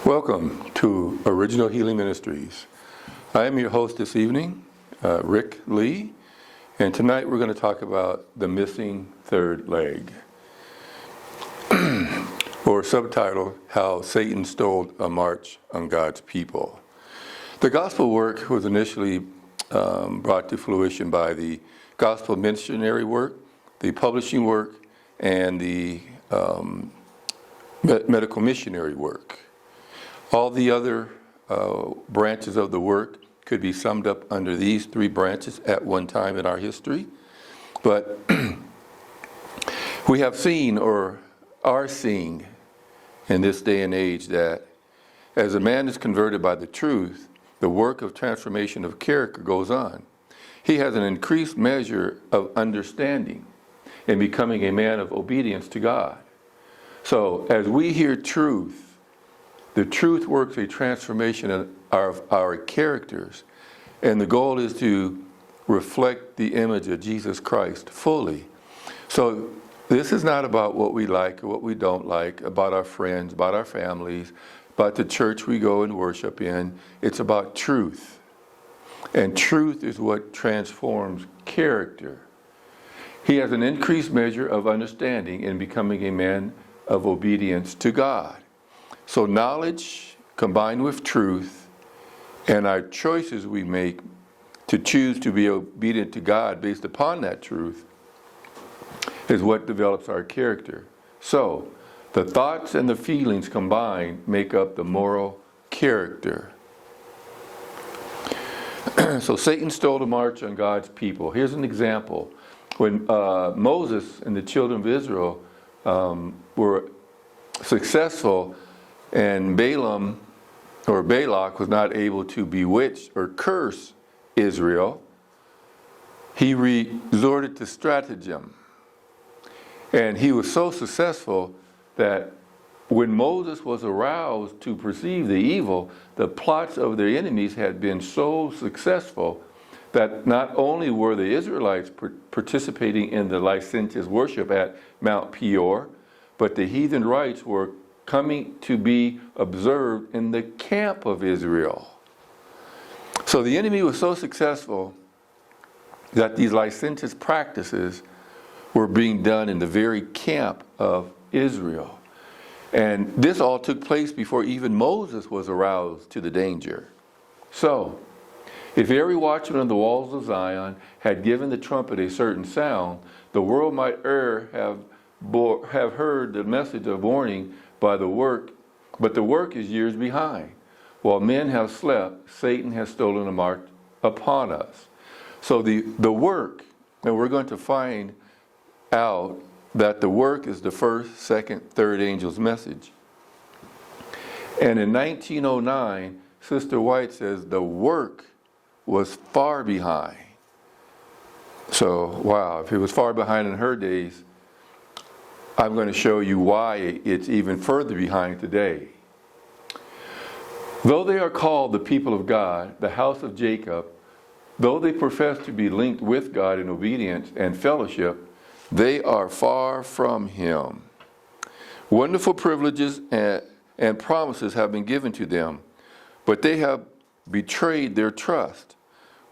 Welcome to Original Healing Ministries. I am your host this evening, Rick Lee, and tonight we're going to talk about the missing third leg, or subtitle, How Satan Stole a March on God's People. The gospel work was initially brought to fruition by the gospel missionary work, the publishing work, and the medical missionary work. All the other branches of the work could be summed up under these three branches at one time in our history. But we have seen or are seeing in this day and age that as a man is converted by the truth, the work of transformation of character goes on. He has an increased measure of understanding in becoming a man of obedience to God. So as we hear truth, the truth works a transformation of our characters, and the goal is to reflect the image of Jesus Christ fully. So this is not about what we like or what we don't like, about our friends, about our families, about the church we go and worship in. It's about truth. And truth is what transforms character. He has an increased measure of understanding in becoming a man of obedience to God. So knowledge combined with truth and our choices we make to choose to be obedient to God based upon that truth is what develops our character. So the thoughts and the feelings combined make up the moral character. So Satan stole the march on God's people. Here's an example. When Moses and the children of Israel were successful, and Balaam or Balak was not able to bewitch or curse Israel, he resorted to stratagem. And he was so successful that when Moses was aroused to perceive the evil, the plots of their enemies had been so successful that not only were the Israelites participating in the licentious worship at Mount Peor, but the heathen rites were coming to be observed in the camp of Israel. So the enemy was so successful that these licentious practices were being done in the very camp of Israel. And this all took place before even Moses was aroused to the danger. So, if every watchman on the walls of Zion had given the trumpet a certain sound, the world might have heard the message of warning by the work, but the work is years behind. While men have slept, Satan has stolen a mark upon us. So the work, and we're going to find out that the work is the first, second, third angel's message. And in 1909, Sister White says the work was far behind. So, wow, if it was far behind in her days, I'm going to show you why it's even further behind today. Though they are called the people of God, the house of Jacob, though they profess to be linked with God in obedience and fellowship, they are far from Him. Wonderful privileges and promises have been given to them, but they have betrayed their trust.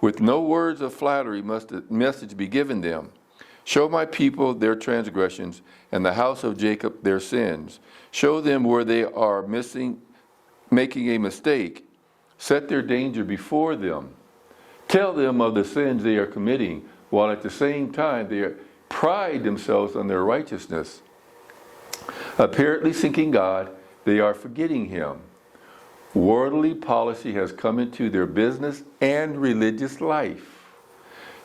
With no words of flattery must the message be given them. Show my people their transgressions, and the house of Jacob their sins. Show them where they are making a mistake. Set their danger before them. Tell them of the sins they are committing, while at the same time they pride themselves on their righteousness. Apparently seeking God, they are forgetting Him. Worldly policy has come into their business and religious life.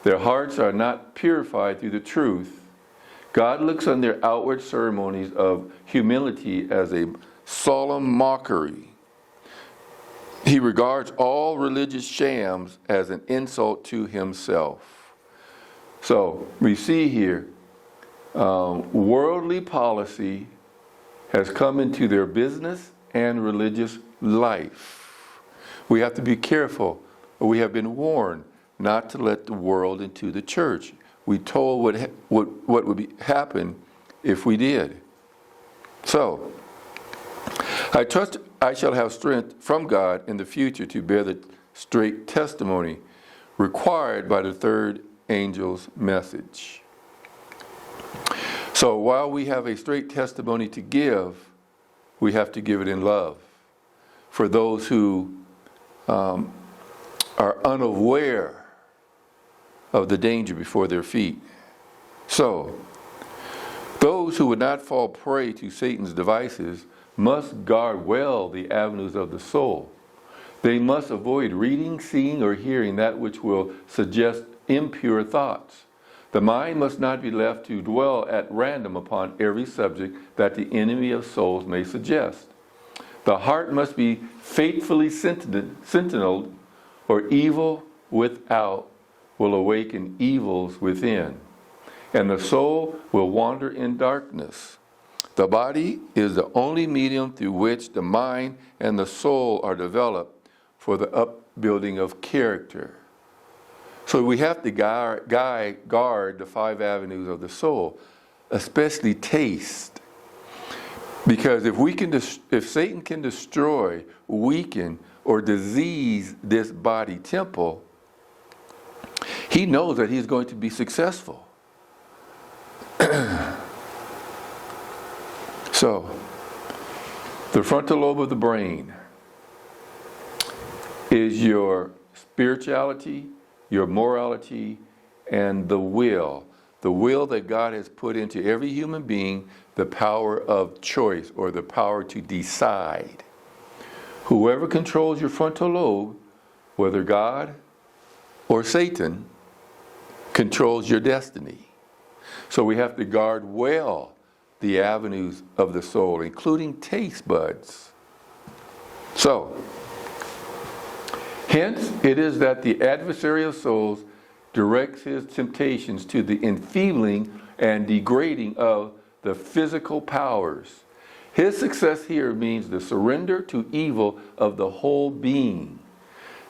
Their hearts are not purified through the truth. God looks on their outward ceremonies of humility as a solemn mockery. He regards all religious shams as an insult to Himself. So we see here, worldly policy has come into their business and religious life. We have to be careful. We have been warned not to let the world into the church. We told what would happen if we did. So, I trust I shall have strength from God in the future to bear the straight testimony required by the third angel's message. So while we have a straight testimony to give, we have to give it in love. For those who are unaware of the danger before their feet. So, those who would not fall prey to Satan's devices must guard well the avenues of the soul. They must avoid reading, seeing, or hearing that which will suggest impure thoughts. The mind must not be left to dwell at random upon every subject that the enemy of souls may suggest. The heart must be faithfully sentineled, or evil without will awaken evils within, and the soul will wander in darkness. The body is the only medium through which the mind and the soul are developed for the upbuilding of character. So we have to guard the 5 avenues of the soul, especially taste. Because if Satan can destroy, weaken, or disease this body temple, he knows that he's going to be successful. So, the frontal lobe of the brain is your spirituality, your morality, and the will. The will that God has put into every human being, the power of choice, or the power to decide. Whoever controls your frontal lobe, whether God or Satan, controls your destiny. So we have to guard well the avenues of the soul, including taste buds. So, hence it is that the adversary of souls directs his temptations to the enfeebling and degrading of the physical powers. His success here means the surrender to evil of the whole being.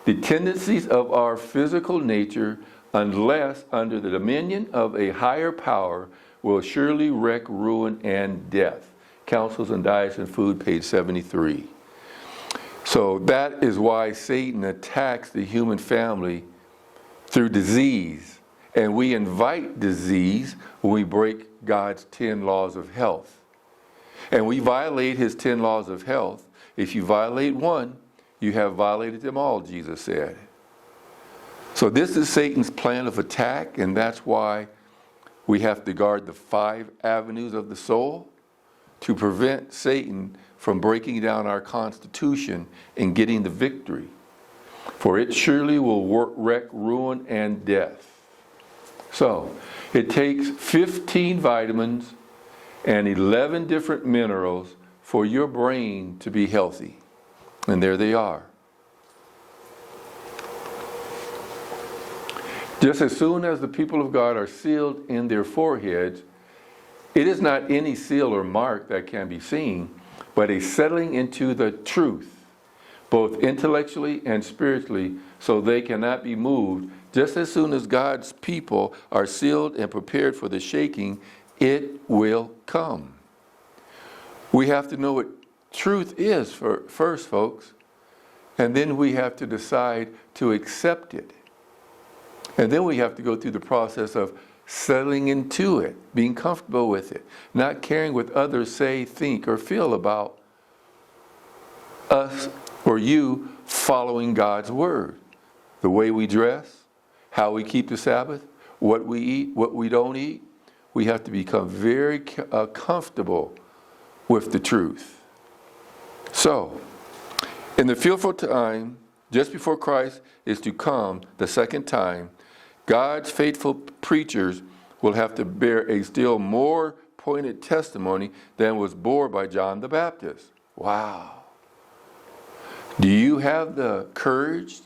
The tendencies of our physical nature, unless under the dominion of a higher power, will surely wreak ruin and death. Counsels on Diets and Food, page 73. So that is why Satan attacks the human family through disease. And we invite disease when we break God's 10 laws of health. And we violate his 10 laws of health. If you violate one, you have violated them all, Jesus said. So this is Satan's plan of attack, and that's why we have to guard the 5 avenues of the soul to prevent Satan from breaking down our constitution and getting the victory. For it surely will wreak ruin and death. So, it takes 15 vitamins and 11 different minerals for your brain to be healthy. And there they are. Just as soon as the people of God are sealed in their foreheads, it is not any seal or mark that can be seen, but a settling into the truth, both intellectually and spiritually, so they cannot be moved. Just as soon as God's people are sealed and prepared for the shaking, it will come. We have to know what truth is first, folks, and then we have to decide to accept it. And then we have to go through the process of settling into it, being comfortable with it, not caring what others say, think, or feel about us or you following God's word. The way we dress, how we keep the Sabbath, what we eat, what we don't eat. We have to become very comfortable with the truth. So, in the fearful time, just before Christ is to come the second time, God's faithful preachers will have to bear a still more pointed testimony than was borne by John the Baptist. Wow. Do you have the courage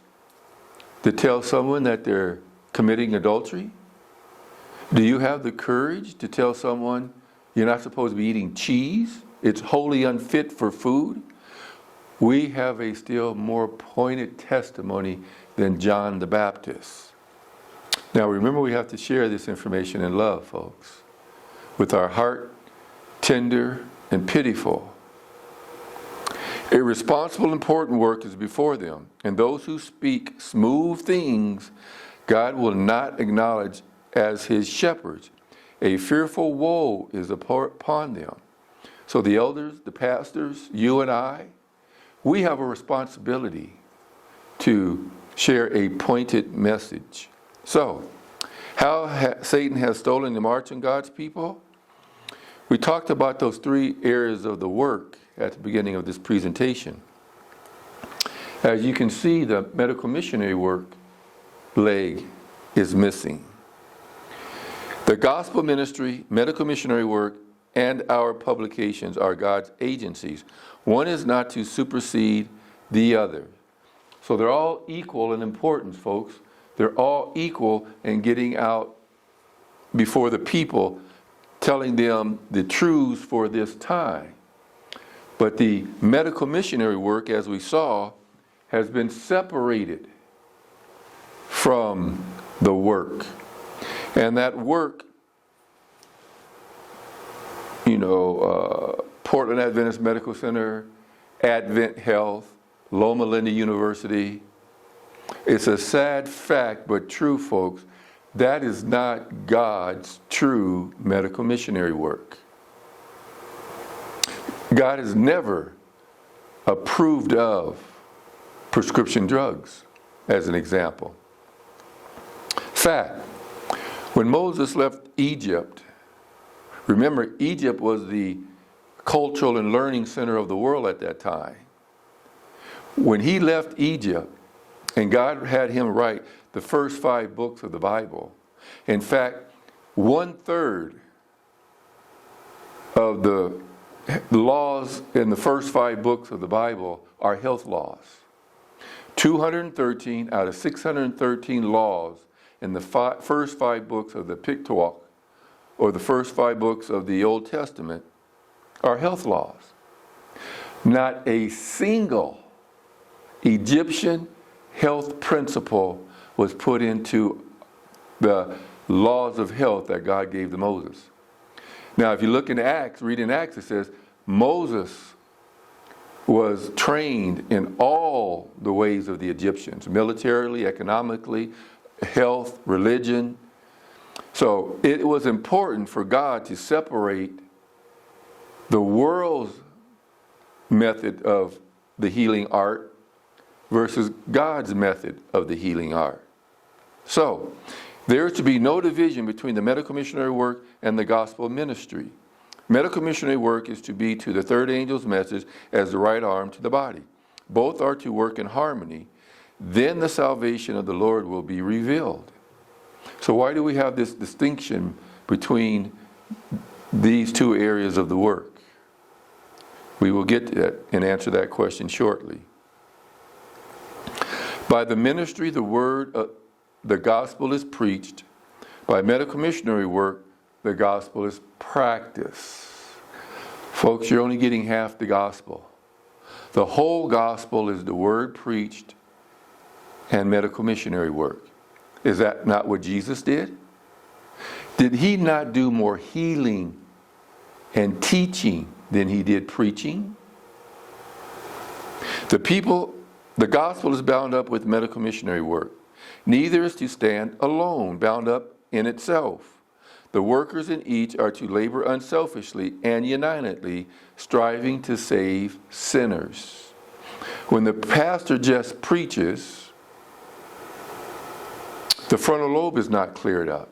to tell someone that they're committing adultery? Do you have the courage to tell someone you're not supposed to be eating cheese? It's wholly unfit for food? We have a still more pointed testimony than John the Baptist. Now remember, we have to share this information in love, folks, with our heart tender and pitiful. A responsible, important work is before them, and those who speak smooth things God will not acknowledge as his shepherds. A fearful woe is upon them. So the elders, the pastors, you and I, we have a responsibility to share a pointed message. So, how Satan has stolen the march on God's people? We talked about those three areas of the work at the beginning of this presentation. As you can see, the medical missionary work leg is missing. The gospel ministry, medical missionary work, and our publications are God's agencies. One is not to supersede the other. So they're all equal in importance, folks. They're all equal in getting out before the people, telling them the truths for this time. But the medical missionary work, as we saw, has been separated from the work. And that work, Portland Adventist Medical Center, Advent Health, Loma Linda University, it's a sad fact, but true, folks, that is not God's true medical missionary work. God has never approved of prescription drugs, as an example. Fact, when Moses left Egypt, remember, Egypt was the cultural and learning center of the world at that time. When he left Egypt, and God had him write the first 5 books of the Bible, in fact, 1/3 of the laws in the first 5 books of the Bible are health laws. 213 out of 613 laws in the first 5 books of the Pentateuch, or the first 5 books of the Old Testament, are health laws. Not a single Egyptian health principle was put into the laws of health that God gave to Moses. Now, if you look in Acts, read in Acts, it says Moses was trained in all the ways of the Egyptians, militarily, economically, health, religion. So it was important for God to separate the world's method of the healing art versus God's method of the healing art. So there is to be no division between the medical missionary work and the gospel ministry. Medical missionary work is to be to the third angel's message as the right arm to the body. Both are to work in harmony. Then the salvation of the Lord will be revealed. So why do we have this distinction between these two areas of the work? We will get to that and answer that question shortly. By the ministry, the word, the gospel is preached. By medical missionary work, the gospel is practiced. Folks, you're only getting half the gospel. The whole gospel is the word preached and medical missionary work. Is that not what Jesus did? Did he not do more healing and teaching than he did preaching? The gospel is bound up with medical missionary work. Neither is to stand alone, bound up in itself. The workers in each are to labor unselfishly and unitedly, striving to save sinners. When the pastor just preaches, the frontal lobe is not cleared up.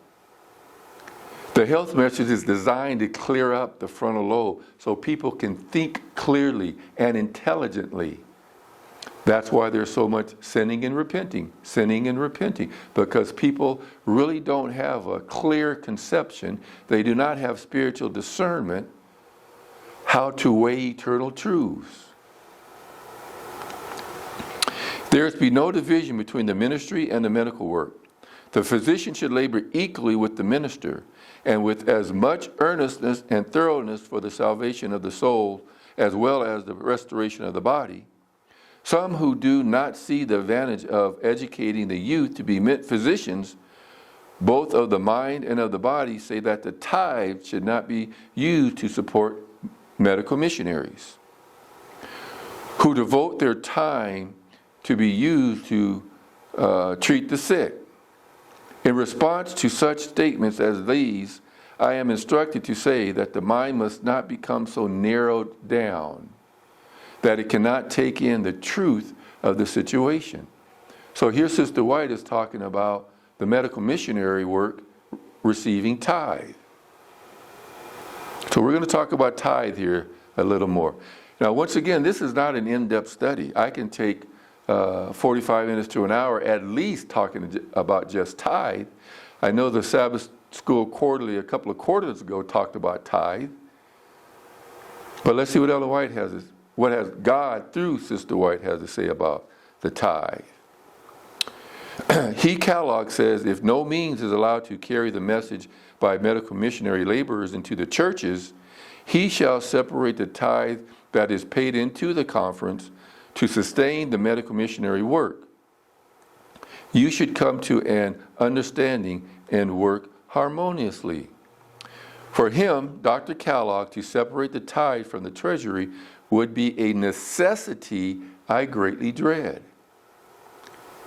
The health message is designed to clear up the frontal lobe so people can think clearly and intelligently. That's why there's so much sinning and repenting, because people really don't have a clear conception. They do not have spiritual discernment how to weigh eternal truths. There is to be no division between the ministry and the medical work. The physician should labor equally with the minister, and with as much earnestness and thoroughness for the salvation of the soul, as well as the restoration of the body. Some who do not see the advantage of educating the youth to be meant physicians, both of the mind and of the body, say that the tithe should not be used to support medical missionaries. who devote their time to be used to treat the sick. In response to such statements as these, I am instructed to say that the mind must not become so narrowed down that it cannot take in the truth of the situation. So here Sister White is talking about the medical missionary work receiving tithe. So we're going to talk about tithe here a little more. Now, once again, this is not an in-depth study. I can take 45 minutes to an hour at least talking about just tithe. I know the Sabbath School Quarterly a couple of quarters ago talked about tithe. But let's see what Ellen White what has God through Sister White has to say about the tithe. Kellogg says, if no means is allowed to carry the message by medical missionary laborers into the churches, he shall separate the tithe that is paid into the conference to sustain the medical missionary work. You should come to an understanding and work harmoniously. For him, Dr. Kellogg, to separate the tithe from the treasury would be a necessity I greatly dread.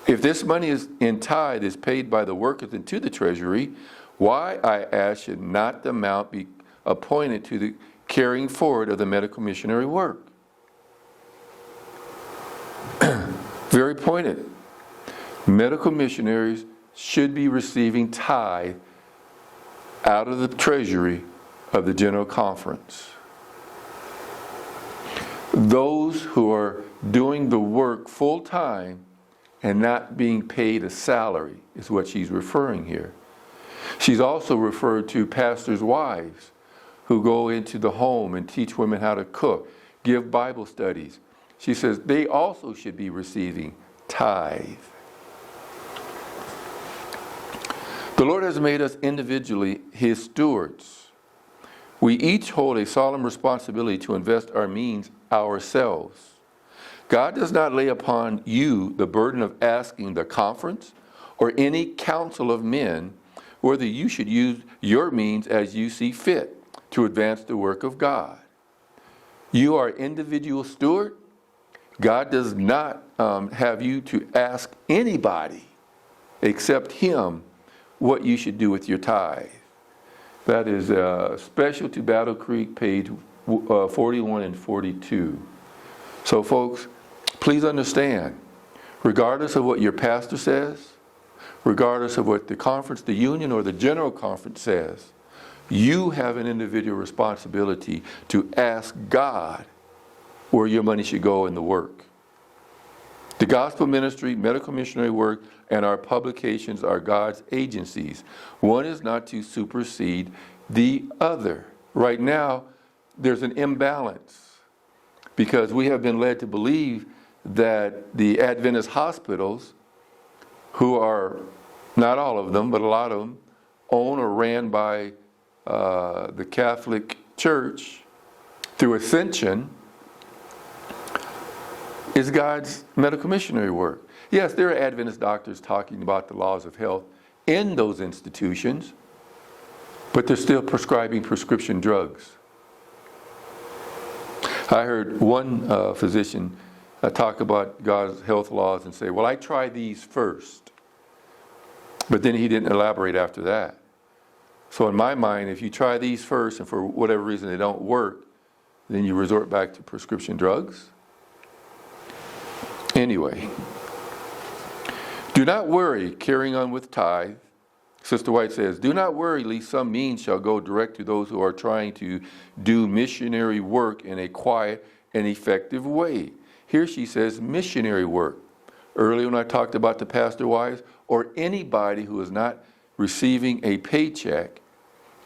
If this money in tithe is paid by the workers into the treasury, why, I ask, should not the amount be appointed to the carrying forward of the medical missionary work? Very pointed. Medical missionaries should be receiving tithe out of the treasury of the General Conference. Those who are doing the work full time and not being paid a salary is what she's referring here. She's also referred to pastors' wives who go into the home and teach women how to cook, give Bible studies. She says they also should be receiving tithe. The Lord has made us individually His stewards. We each hold a solemn responsibility to invest our means ourselves. God does not lay upon you the burden of asking the conference or any council of men whether you should use your means as you see fit to advance the work of God. You are individual steward. God does not have you to ask anybody except Him what you should do with your tithe. That is special to Battle Creek, page 41 and 42. So folks, please understand, regardless of what your pastor says, regardless of what the conference, the union, or the general conference says, you have an individual responsibility to ask God where your money should go in the work. The gospel ministry, medical missionary work, and our publications are God's agencies. One is not to supersede the other. Right now, there's an imbalance because we have been led to believe that the Adventist hospitals, who are, not all of them, but a lot of them, owned or ran by the Catholic Church through Ascension, is God's medical missionary work. Yes, there are Adventist doctors talking about the laws of health in those institutions, but they're still prescribing prescription drugs. I heard one physician talk about God's health laws and say, well, I try these first. But then he didn't elaborate after that. So in my mind, if you try these first and for whatever reason they don't work, then you resort back to prescription drugs. Anyway, do not worry, carrying on with tithe. Sister White says, do not worry, lest some means shall go direct to those who are trying to do missionary work in a quiet and effective way. Here she says missionary work. Earlier when I talked about the pastor wives, or anybody who is not receiving a paycheck,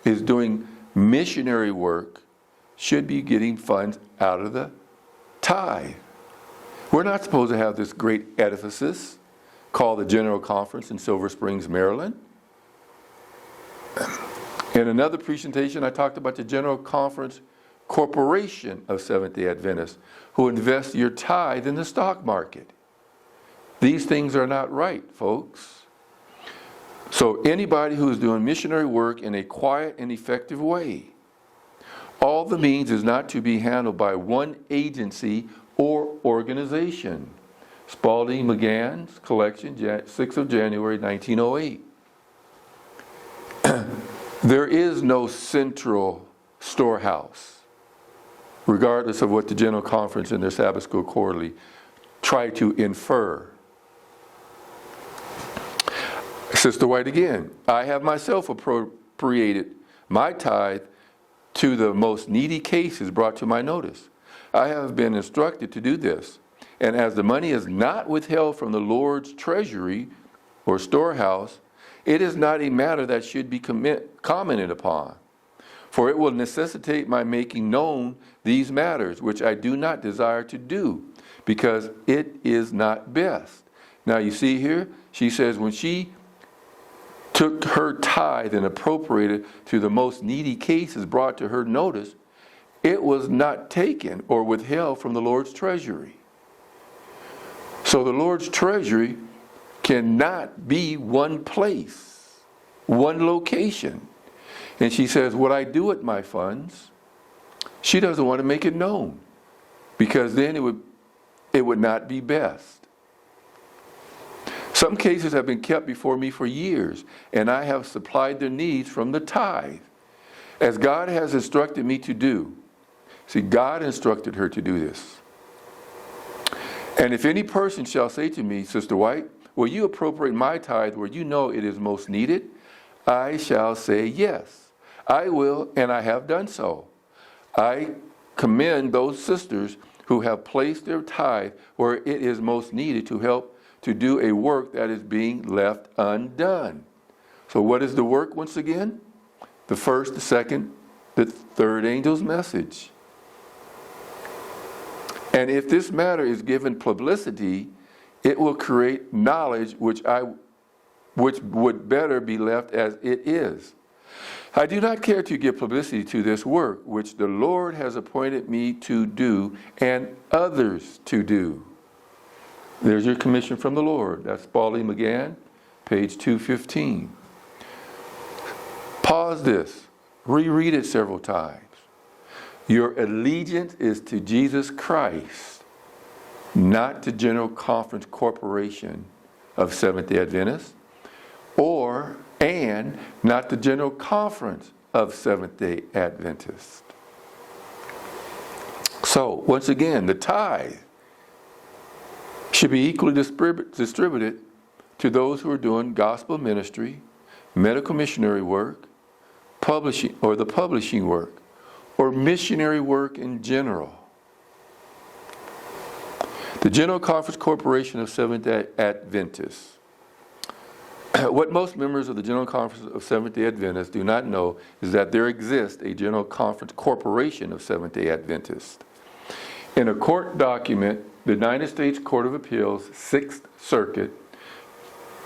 is doing missionary work, should be getting funds out of the tithe. We're not supposed to have this great edifice called the General Conference in Silver Springs, Maryland. In another presentation, I talked about the General Conference Corporation of Seventh-day Adventists, who invest your tithe in the stock market. These things are not right, folks. So anybody who is doing missionary work in a quiet and effective way, all the means is not to be handled by one agency or organization. Spalding McGann's collection, 6th of January, 1908. There is no central storehouse, regardless of what the General Conference and their Sabbath School Quarterly try to infer. Sister White again, I have myself appropriated my tithe to the most needy cases brought to my notice. I have been instructed to do this, and as the money is not withheld from the Lord's treasury or storehouse, it is not a matter that should be commented upon, for it will necessitate my making known these matters, which I do not desire to do, because it is not best. Now you see here, she says when she took her tithe and appropriated to the most needy cases brought to her notice, it was not taken or withheld from the Lord's treasury. So the Lord's treasury cannot be one place, one location. And she says, what I do with my funds, she doesn't want to make it known, because then it would not be best. Some cases have been kept before me for years, and I have supplied their needs from the tithe, as God has instructed me to do. See, God instructed her to do this. And if any person shall say to me, Sister White, will you appropriate my tithe where you know it is most needed? I shall say yes, I will, and I have done so. I commend those sisters who have placed their tithe where it is most needed to help to do a work that is being left undone. So what is the work once again? The first, the second, the third angel's message. And if this matter is given publicity, it will create knowledge which would better be left as it is. I do not care to give publicity to this work, which the Lord has appointed me to do and others to do. There's your commission from the Lord. That's Spalding McGann, page 215. Pause this. Reread it several times. Your allegiance is to Jesus Christ, not to General Conference Corporation of Seventh-day Adventists, and not the General Conference of Seventh-day Adventists. So, once again, the tithe should be equally distributed to those who are doing gospel ministry, medical missionary work, publishing work, or missionary work in general. The General Conference Corporation of Seventh-day Adventists. What most members of the General Conference of Seventh-day Adventists do not know is that there exists a General Conference Corporation of Seventh-day Adventists. In a court document, the United States Court of Appeals, 6th Circuit,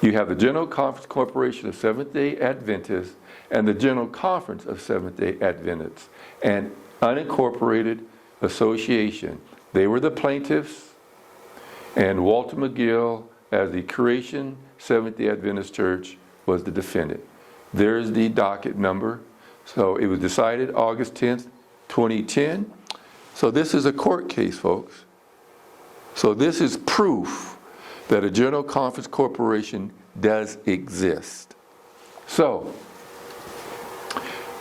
you have the General Conference Corporation of Seventh-day Adventists and the General Conference of Seventh-day Adventists, an unincorporated association. They were the plaintiffs, and Walter McGill, as the Creation Seventh-day Adventist Church, was the defendant. There's the docket number. So it was decided August 10th, 2010. So this is a court case, folks. So this is proof that a General Conference Corporation does exist. So,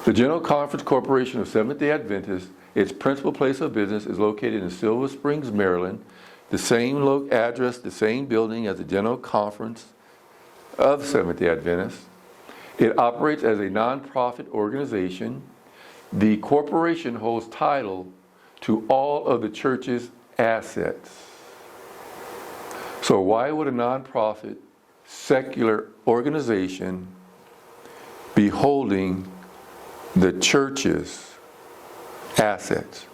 the General Conference Corporation of Seventh-day Adventists, its principal place of business is located in Silver Springs, Maryland, the same address, the same building as the General Conference of Seventh-day Adventists. It operates as a nonprofit organization. The corporation holds title to all of the church's assets. So why would a nonprofit, secular organization be holding the church's assets?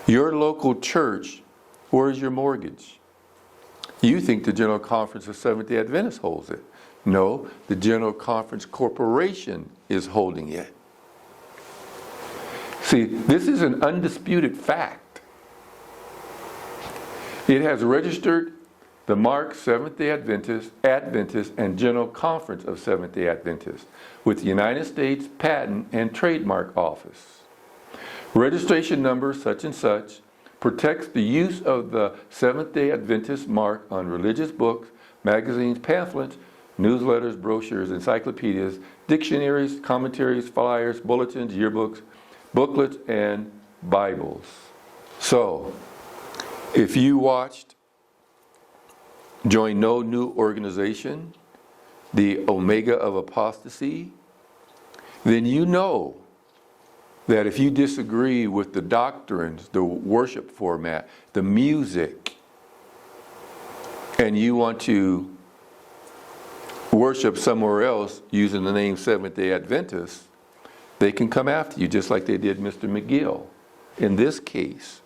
Your local church, where's your mortgage? You think the General Conference of Seventh-day Adventists holds it. No, the General Conference Corporation is holding it. See, this is an undisputed fact. It has registered the mark Seventh-day Adventist, and General Conference of Seventh-day Adventists with the United States Patent and Trademark Office. Registration number such and such, protects the use of the Seventh-day Adventist mark on religious books, magazines, pamphlets, newsletters, brochures, encyclopedias, dictionaries, commentaries, flyers, bulletins, yearbooks, booklets, and Bibles. So, if you watched Join No New Organization, the Omega of Apostasy, then you know that if you disagree with the doctrines, the worship format, the music, and you want to worship somewhere else using the name Seventh-day Adventist, they can come after you just like they did Mr. McGill in this case.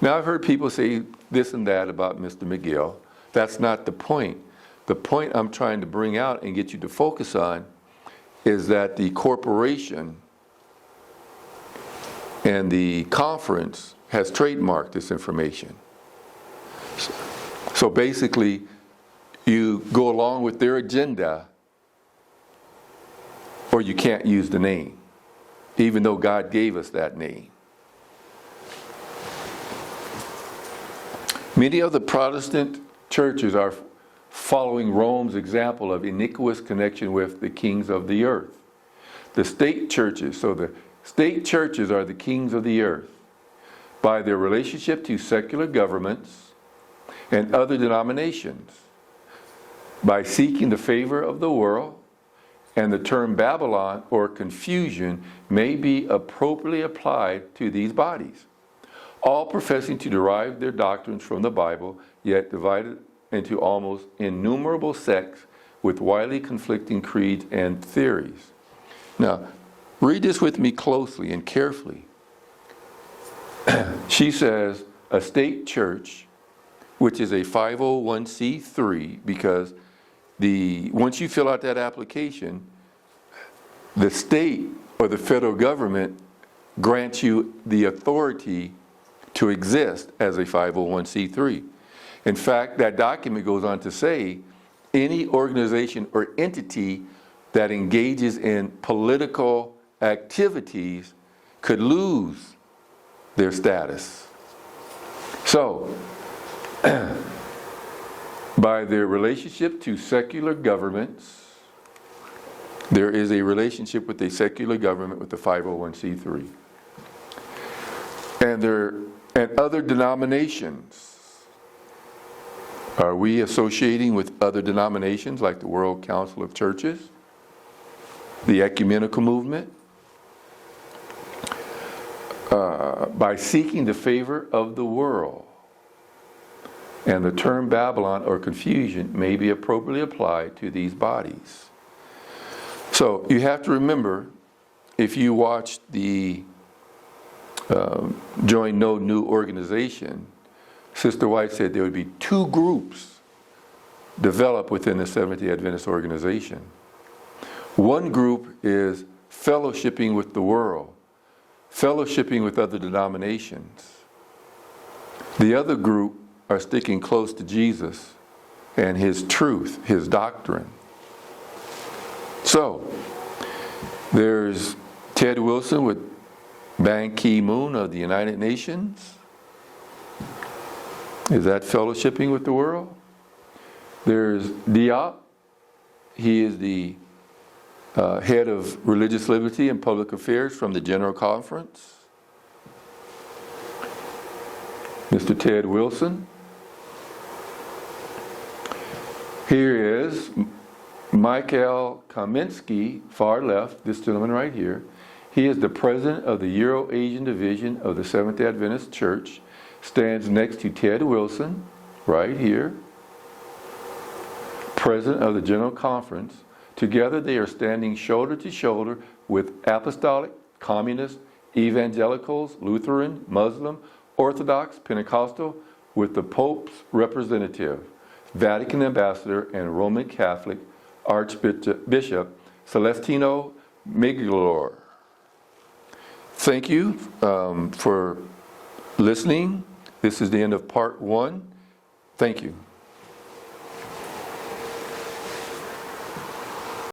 Now, I've heard people say this and that about Mr. McGill. That's not the point. The point I'm trying to bring out and get you to focus on is that the corporation and the conference has trademarked this information. So basically, you go along with their agenda, or you can't use the name, even though God gave us that name. Many of the Protestant churches are following Rome's example of iniquitous connection with the kings of the earth. The state churches, so the state churches are the kings of the earth by their relationship to secular governments and other denominations, by seeking the favor of the world, and the term Babylon or confusion may be appropriately applied to these bodies, all professing to derive their doctrines from the Bible, yet divided into almost innumerable sects with widely conflicting creeds and theories. Now, read this with me closely and carefully. She says, a state church, which is a 501c3, because once you fill out that application, the state or the federal government grants you the authority to exist as a 501c3. In fact, that document goes on to say any organization or entity that engages in political activities could lose their status. So, by their relationship to secular governments, there is a relationship with a secular government with the 501c3. And other denominations. Are we associating with other denominations like the World Council of Churches, the ecumenical movement? By seeking the favor of the world. And the term Babylon or confusion may be appropriately applied to these bodies. So you have to remember, if you watched the Join No New Organization, Sister White said there would be two groups developed within the Seventh-day Adventist organization. One group is fellowshipping with the world, fellowshipping with other denominations. The other group are sticking close to Jesus and His truth, His doctrine. So, there's Ted Wilson with Ban Ki-moon of the United Nations. Is that fellowshipping with the world? There's Diop. He is the head of religious liberty and public affairs from the General Conference. Mr. Ted Wilson. Here is Michael Kaminsky, far left, this gentleman right here. He is the president of the Euro-Asian Division of the Seventh-day Adventist Church. Stands next to Ted Wilson, right here. President of the General Conference. Together they are standing shoulder to shoulder with apostolic, communist, evangelicals, Lutheran, Muslim, Orthodox, Pentecostal, with the Pope's representative, Vatican ambassador, and Roman Catholic Archbishop Celestino Migliore. Thank you for listening. This is the end of part 1. Thank you.